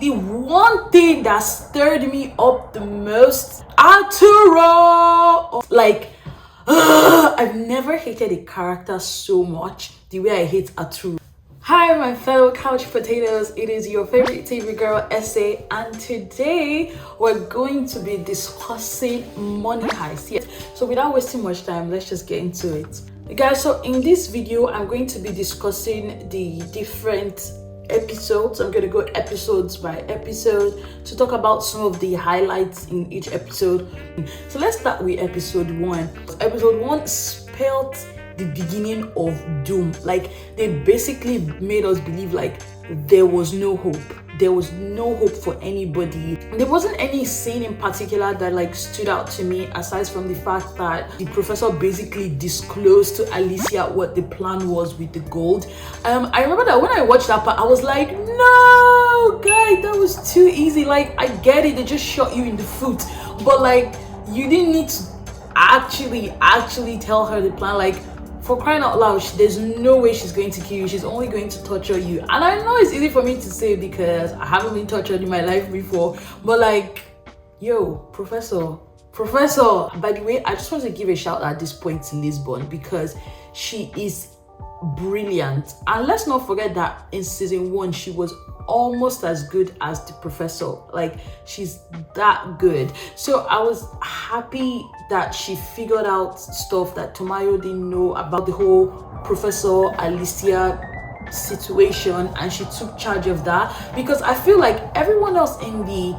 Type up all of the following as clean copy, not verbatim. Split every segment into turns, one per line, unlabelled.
the one thing that stirred me up the most, Arturo. Like, I've never hated a character so much the way I hate Arturo. Hi, my fellow couch potatoes. It is your favorite TV girl, Essay, and today we're going to be discussing Money Heist. Yes. So without wasting much time, let's just get into it. Guys, so in this video, I'm going to be discussing the different episodes. I'm going to go episodes by episode to talk about some of the highlights in each episode. So let's start with episode 1. Episode 1 spelled the beginning of doom. Like, they basically made us believe like there was no hope. There was no hope for anybody. There wasn't any scene in particular that like stood out to me, aside from the fact that the professor basically disclosed to Alicia what the plan was with the gold. I remember that when I watched that part, I was like, no, guy, that was too easy. Like, I get it, they just shot you in the foot, but like, you didn't need to actually tell her the plan. Like, for crying out loud, there's no way she's going to kill you. She's only going to torture you. And I know it's easy for me to say because I haven't been tortured in my life before, but like, yo, Professor. By the way, I just want to give a shout at this point to Lisbon because she is brilliant. And let's not forget that in season 1 she was almost as good as the professor. Like, she's that good. So I was happy that she figured out stuff that Tomayo didn't know about the whole Professor Alicia situation, and she took charge of that, because I feel like everyone else in the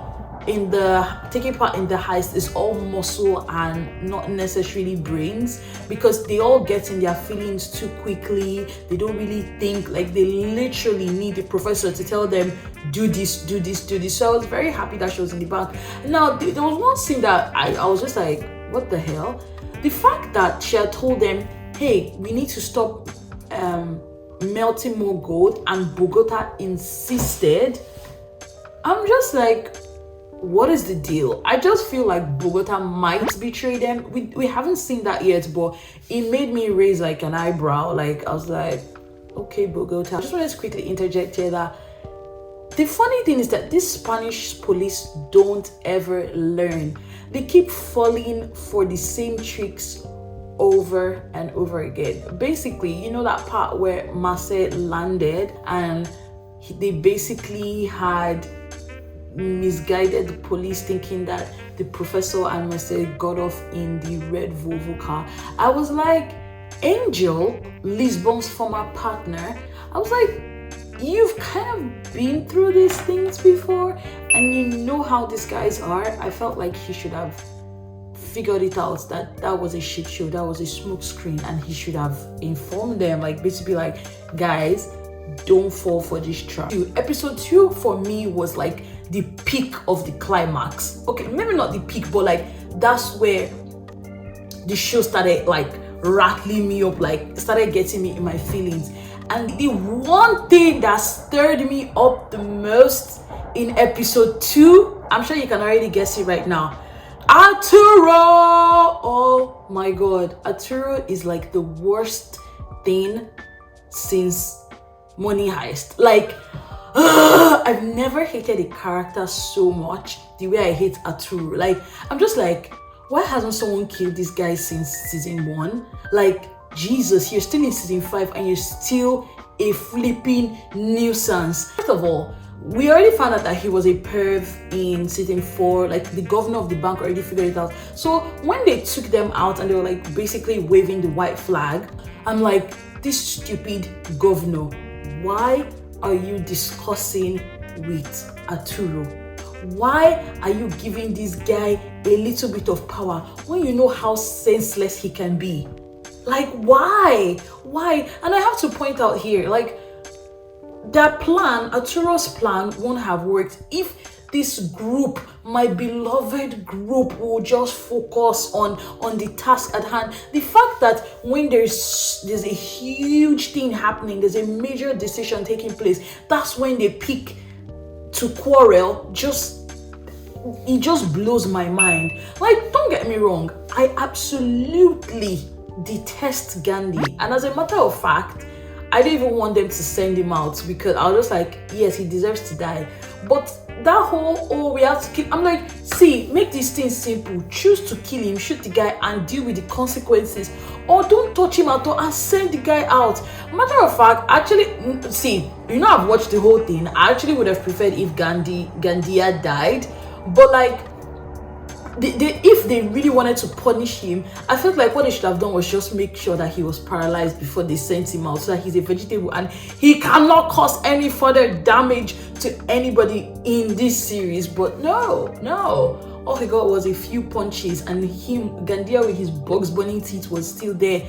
taking part in the heist is all muscle and not necessarily brains, because they all get in their feelings too quickly. They don't really think. Like, they literally need the professor to tell them, do this. So I was very happy that she was in the back. Now, there was one scene that I was just like, what the hell? The fact that she had told them, hey, we need to stop melting more gold, and Bogota insisted. I'm just like, what is the deal? I just feel like Bogota might betray them. We haven't seen that yet, but it made me raise like an eyebrow. Like, I was like, okay, Bogota. I just wanted to quickly interject here that the funny thing is that these Spanish police don't ever learn. They keep falling for the same tricks over and over again. Basically, you know that part where Marseille landed and they basically had misguided the police, thinking that the professor and Marseille got off in the red Volvo car. I was like, Angel, Lisbon's former partner, I was like, you've kind of been through these things before and you know how these guys are. I felt like he should have figured it out that that was a shit show, that was a smoke screen, and he should have informed them, like basically like, guys, don't fall for this trap. Episode 2 for me was like the peak of the climax. Okay, maybe not the peak, but like that's where the show started like rattling me up, like started getting me in my feelings. And the one thing that stirred me up the most in episode 2, I'm sure you can already guess it right now, Arturo. Oh my god, Arturo is like the worst thing since Money Heist. Like, I've never hated a character so much the way I hate Arturo. Like, I'm just like, why hasn't someone killed this guy since season 1? Like, Jesus, you're still in season 5 and you're still a flipping nuisance. First of all, we already found out that he was a perv in season 4. Like, the governor of the bank already figured it out. So when they took them out and they were like basically waving the white flag, I'm like, this stupid governor, why are you discussing with Arturo? Why are you giving this guy a little bit of power when you know how senseless he can be? Like, why? And I have to point out here, like, their plan, Arturo's plan, won't have worked if this group, my beloved group, will just focus on the task at hand. The fact that when there's a huge thing happening, there's a major decision taking place, that's when they pick to quarrel. It just blows my mind. Like, don't get me wrong, I absolutely detest Gandhi, and as a matter of fact, I didn't even want them to send him out because I was just like, yes, he deserves to die. But that whole, oh, we have to kill, I'm like, see, make these things simple. Choose to kill him, shoot the guy, and deal with the consequences. Or don't touch him at all and send the guy out. Matter of fact, actually, see, I've watched the whole thing. I actually would have preferred if Gandia died. But like, if they really wanted to punish him, I felt like what they should have done was just make sure that he was paralyzed before they sent him out, so that he's a vegetable and he cannot cause any further damage to anybody in this series. But no, all he got was a few punches, and Gandia with his Bugs Bunny teeth was still there,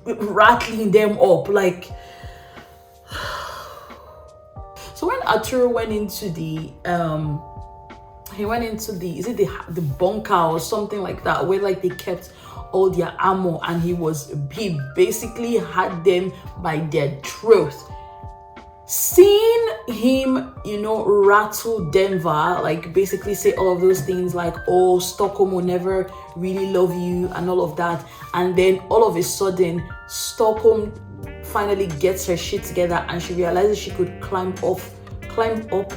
rattling them up like. So when Arturo went into the is it the bunker or something like that, where like they kept all their ammo, and he basically had them by their throat. Seeing him, rattle Denver, like basically say all of those things like, oh, Stockholm will never really love you and all of that, and then all of a sudden Stockholm finally gets her shit together and she realizes she could climb up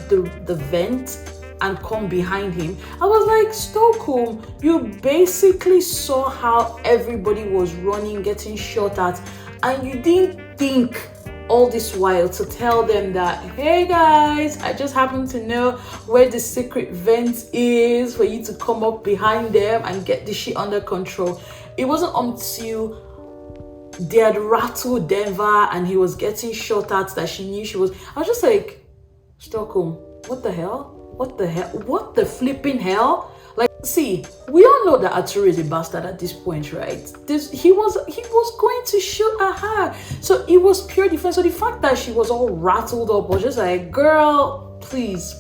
the vent and come behind him. I was like, Stockholm, you basically saw how everybody was running, getting shot at, and you didn't think all this while to tell them that, hey guys, I just happen to know where the secret vent is for you to come up behind them and get this shit under control. It wasn't until they had rattled Denver and he was getting shot at that she knew she was. I was just like, Stockholm, what the hell? What the flipping hell? Like, see, we all know that Arturo is a bastard at this point, right? He was going to shoot at her, so it was pure defense. So the fact that she was all rattled up was just like, girl, please,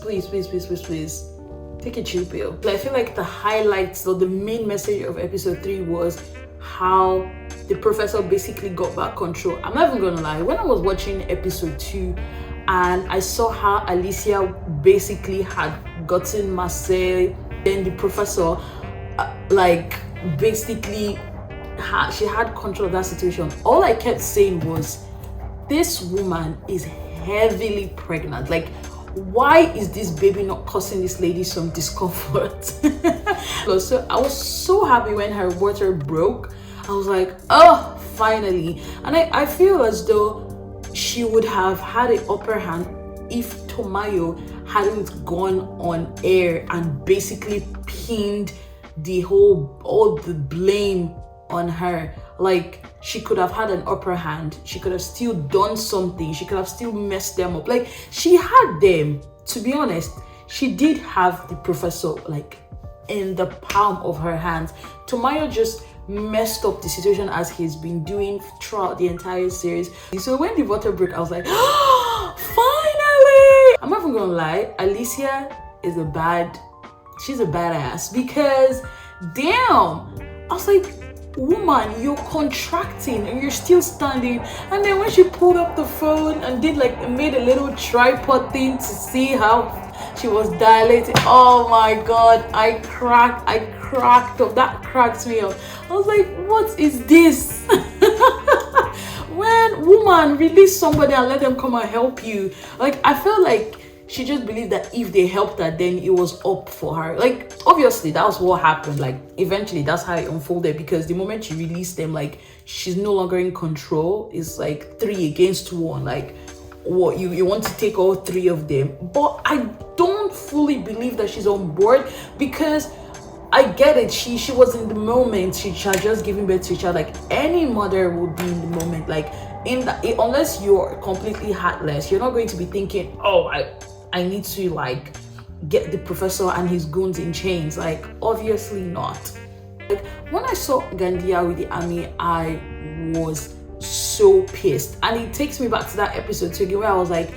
take a chill pill. I feel like the highlights or the main message of episode 3 was how the professor basically got back control. I'm not even gonna lie, when I was watching episode 2 and I saw how Alicia basically had gotten Marcel, then the professor she had control of that situation. All I kept saying was, this woman is heavily pregnant. Like, why is this baby not causing this lady some discomfort? So I was so happy when her water broke. I was like, oh, finally. And I feel as though she would have had an upper hand if Tomayo hadn't gone on air and basically pinned all the blame on her. Like, she could have had an upper hand. She could have still done something. She could have still messed them up. Like, she had them, to be honest. She did have the professor like in the palm of her hands. Tomayo just messed up the situation as he's been doing throughout the entire series. So when the water broke, I was like, oh, finally! I'm not even gonna lie, Alicia is she's a badass, because damn, I was like, woman, you're contracting and you're still standing. And then when she pulled up the phone and made a little tripod thing to see how she was dilating, oh my god, I cracked up. That cracked me up. I was like, what is this? When woman, release somebody and let them come and help you. Like, I felt like she just believed that if they helped her, then it was up for her. Like, obviously that was what happened. Like, eventually that's how it unfolded, because the moment she released them, like, she's no longer in control. It's like 3 against 1. Like, what, you want to take all 3 of them? But I don't fully believe that she's on board, because I get it, she was in the moment. She had just given birth to a child. Like, any mother would be in the moment. Like, unless you're completely heartless, you're not going to be thinking, oh, I need to like get the professor and his goons in chains. Like, obviously not. Like, when I saw Gandia with the army, I was so pissed. And it takes me back to that episode too, where I was like,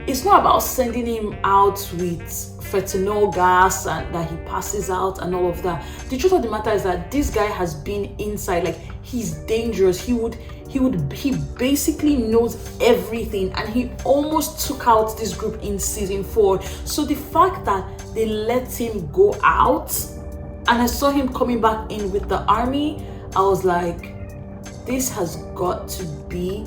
it's not about sending him out with fentanyl gas and that he passes out and all of that. The truth of the matter is that this guy has been inside. Like, he's dangerous. He basically knows everything, and he almost took out this group in season 4. So the fact that they let him go out and I saw him coming back in with the army, I was like, this has got to be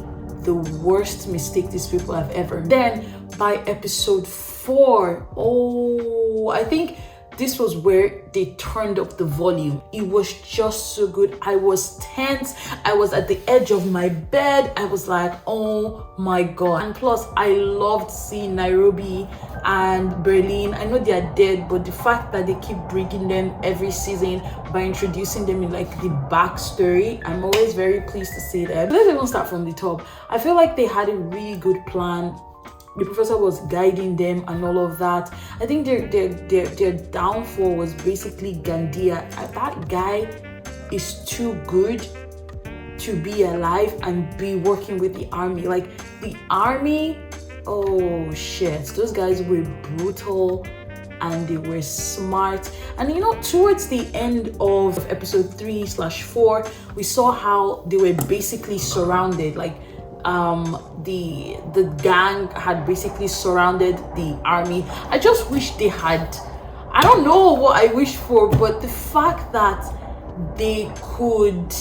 the worst mistake these people have ever made. Then by episode 4, oh, I think this was where they turned up the volume. It was just so good. I was tense. I was at the edge of my bed. I was like, oh my God. And plus, I loved seeing Nairobi and Berlin. I know they are dead, but the fact that they keep bringing them every season by introducing them in like the backstory, I'm always very pleased to see that. Let's even start from the top. I feel like they had a really good plan. The professor was guiding them and all of that. I think their downfall was basically Gandia. That guy is too good to be alive and be working with the army. Like the army, oh shit, those guys were brutal and they were smart. And you know, towards the end of episode 3/4, we saw how they were basically surrounded. Like the gang had basically surrounded the army. I just wish they had, I don't know what I wish for, but the fact that they could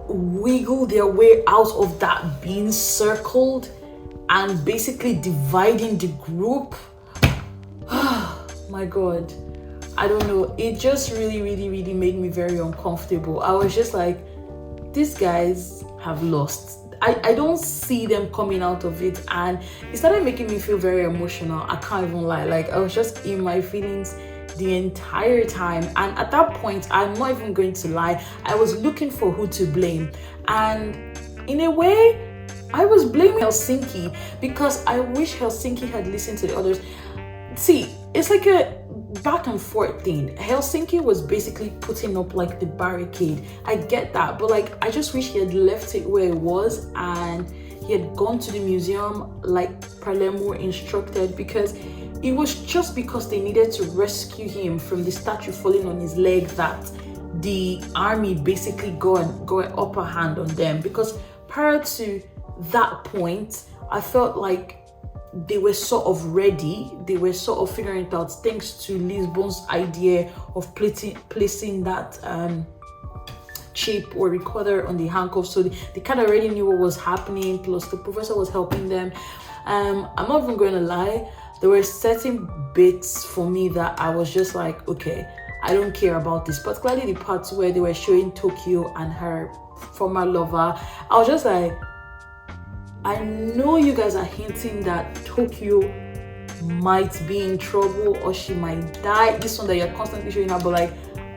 wiggle their way out of that being circled and basically dividing the group, my God, I don't know, it just really made me very uncomfortable. I was just like, these guys have lost. I don't see them coming out of it, and it started making me feel very emotional. I can't even lie. Like, I was just in my feelings the entire time, and at that point, I'm not even going to lie, I was looking for who to blame, and in a way I was blaming Helsinki, because I wish Helsinki had listened to the others. See, it's like a back and forth thing. Helsinki was basically putting up like the barricade. I get that, but like, I just wish he had left it where it was and he had gone to the museum like Palermo instructed, because it was just because they needed to rescue him from the statue falling on his leg that the army basically got an upper hand on them. Because prior to that point, I felt like they were sort of ready. They were sort of figuring it out thanks to Lisbon's idea of placing that chip or recorder on the handcuff. So they kind of already knew what was happening. Plus, the professor was helping them. I'm not even going to lie. There were certain bits for me that I was just like, okay, I don't care about this. Particularly the parts where they were showing Tokyo and her former lover. I was just like, I know you guys are hinting that Tokyo might be in trouble or she might die. This one that you're constantly showing up, but like,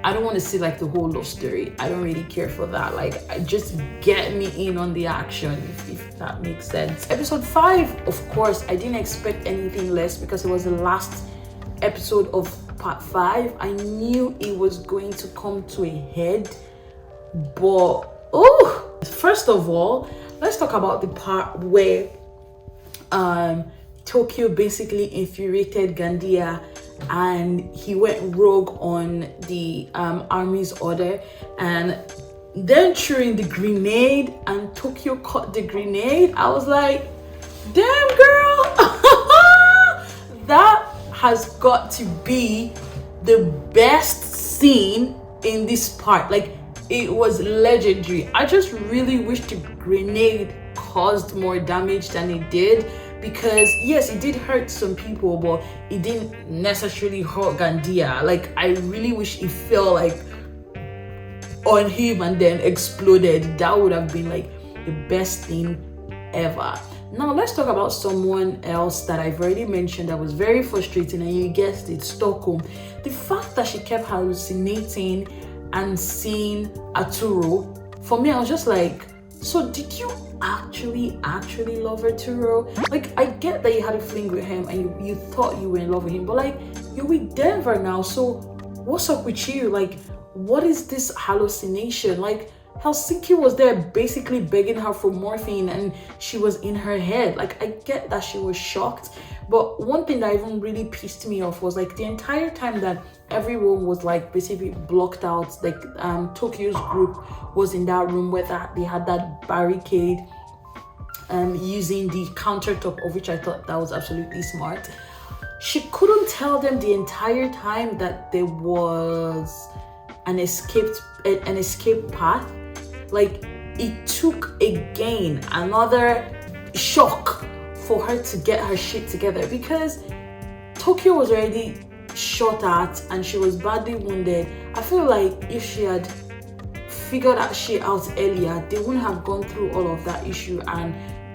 I don't want to see like the whole love story. I don't really care for that. Like, just get me in on the action, if that makes sense. Episode 5, of course, I didn't expect anything less because it was the last episode of part 5. I knew it was going to come to a head, but first of all, let's talk about the part where Tokyo basically infuriated Gandia and he went rogue on the army's order, and then threw in the grenade and Tokyo caught the grenade. I was like, damn girl, that has got to be the best scene in this part. Like, it was legendary. I just really wish the grenade caused more damage than it did, because yes, it did hurt some people, but it didn't necessarily hurt Gandia. Like, I really wish it fell like on him and then exploded. That would have been like the best thing ever. Now let's talk about someone else that I've already mentioned that was very frustrating, and you guessed it, Stockholm. The fact that she kept hallucinating and seeing Arturo, for me, I was just like, so did you actually love Arturo? Like, I get that you had a fling with him and you thought you were in love with him, but like, you're with Denver now, so what's up with you? Like, what is this hallucination? Like, Helsinki was there basically begging her for morphine and she was in her head. Like, I get that she was shocked, but one thing that even really pissed me off was like the entire time that everyone was like basically blocked out, like Tokyo's group was in that room where they had that barricade using the countertop, of which I thought that was absolutely smart. She couldn't tell them the entire time that there was an escape path. Like, it took again another shock for her to get her shit together, because Tokyo was already shot at and she was badly wounded. I feel like if she had figured that shit out earlier, they wouldn't have gone through all of that issue and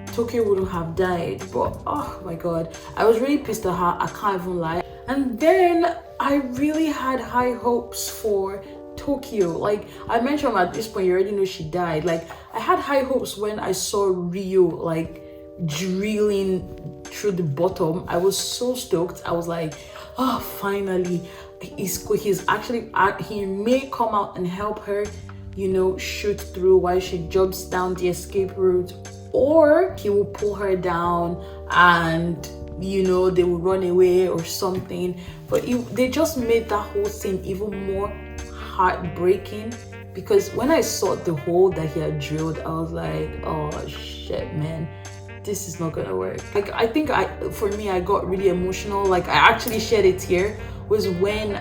Tokyo wouldn't have died. But oh my god, I was really pissed at her, I can't even lie. And then I really had high hopes for Tokyo. Like I mentioned, at this point you already know she died. Like I had high hopes when I saw Rio like drilling through the bottom. I was so stoked. I was like, oh, finally he's actually he may come out and help her, you know, shoot through while she jumps down the escape route, or he will pull her down and, you know, they will run away or something. But they just made that whole scene even more heartbreaking, because when I saw the hole that he had drilled, I was like, oh shit, man, this is not gonna work. Like I think for me I got really emotional. Like I actually shed a tear was when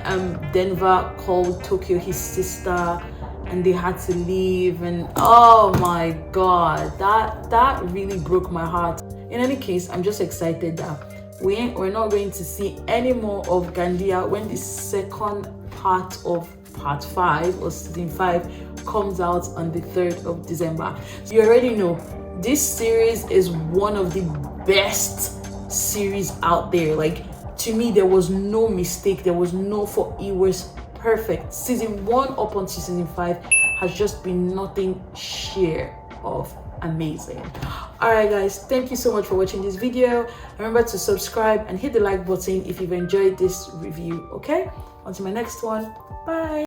Denver called Tokyo his sister and they had to leave, and oh my god, that really broke my heart. In any case, I'm just excited that we're not going to see any more of Gandia when the second part of part 5 or season 5 comes out on the 3rd of December. So you already know this series is one of the best series out there. Like to me, there was no mistake, there was no fault. It was perfect. Season 1 up until season 5 has just been nothing short of amazing. All right guys, thank you so much for watching this video. Remember to subscribe and hit the like button if you've enjoyed this review. Okay, on to my next one. Bye.